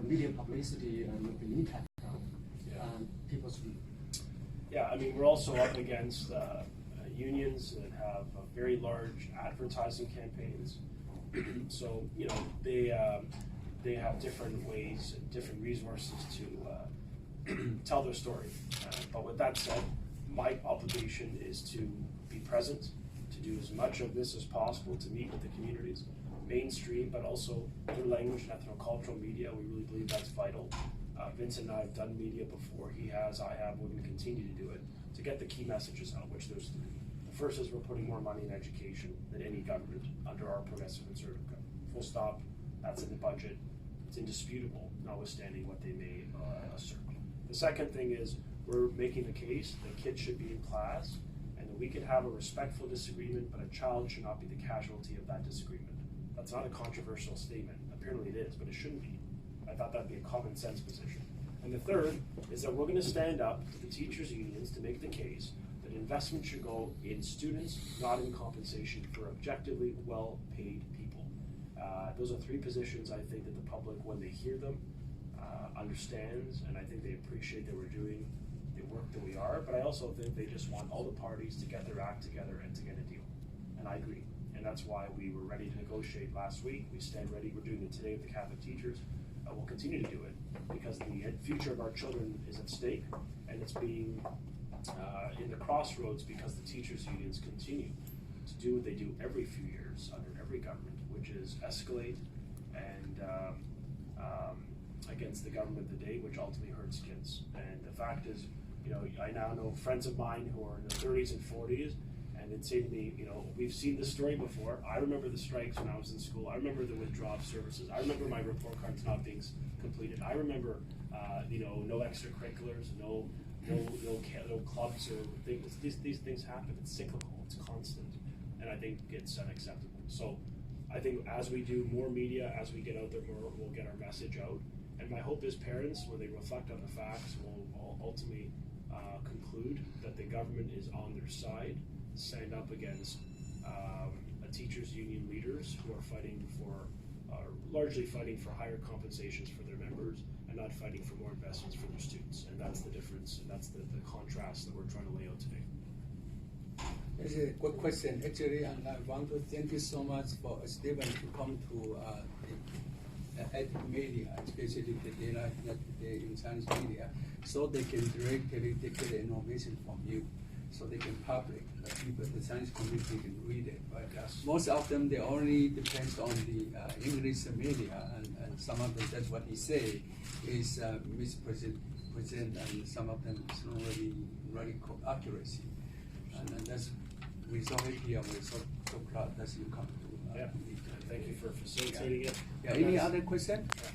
media publicity the impact on people's view. Yeah, I mean, we're also up against unions that have very large advertising campaigns. So, you know, they have different ways and different resources to tell their story. But with that said, my obligation is to be present, to do as much of this as possible, to meet with the communities, mainstream, but also through language and ethnocultural media. We really believe that's vital. Vincent and I have done media before. He has, I have, we're going to continue to do it to get the key messages out, which there's three. The first is we're putting more money in education than any government under our progressive conservative government. Full stop. That's in the budget. It's indisputable, notwithstanding what they may assert. The second thing is we're making the case that kids should be in class and that we could have a respectful disagreement, but a child should not be the casualty of that disagreement. That's not a controversial statement. Apparently it is, but it shouldn't be. I thought that'd be a common sense position. And the third is that we're going to stand up to the teachers' unions to make the case that investment should go in students, not in compensation for objectively well-paid people. Those are three positions I think that the public, when they hear them, understands, and I think they appreciate that we're doing the work that we are, but I also think they just want all the parties to get their act together and to get a deal. And I agree. And that's why we were ready to negotiate last week. We stand ready. We're doing it today with the Catholic teachers. We'll continue to do it because the future of our children is at stake, and it's being in the crossroads because the teachers' unions continue to do what they do every few years under every government, which is escalate and against the government of the day, which ultimately hurts kids. And the fact is, you know, I now know friends of mine who are in their 30s and 40s, and they'd say to me, you know, we've seen this story before. I remember the strikes when I was in school. I remember the withdrawal of services. I remember my report cards not being completed. I remember, you know, no extracurriculars, no clubs or things. These things happen. It's cyclical. It's constant, and I think it's unacceptable. So, I think as we do more media, as we get out there more, we'll get our message out. And my hope is parents, when they reflect on the facts, will ultimately conclude that the government is on their side, stand up against teachers' union leaders who are fighting for, largely fighting for higher compensations for their members and not fighting for more investments for their students. And that's the difference, and that's the contrast that we're trying to lay out today. It's a good question, actually, and I want to thank you so much for Stephen to come to the media, especially the data in Chinese media, so they can directly take the information from you, so they can public, the people, the Chinese community can read it. But most of them, they only depend on the English media, and some of them, that's what he say, is mispresent, and some of them is not really accuracy. And that's we saw it here. We're so glad that you come to. Thank you for facilitating it. Yeah. Any other question? Yeah.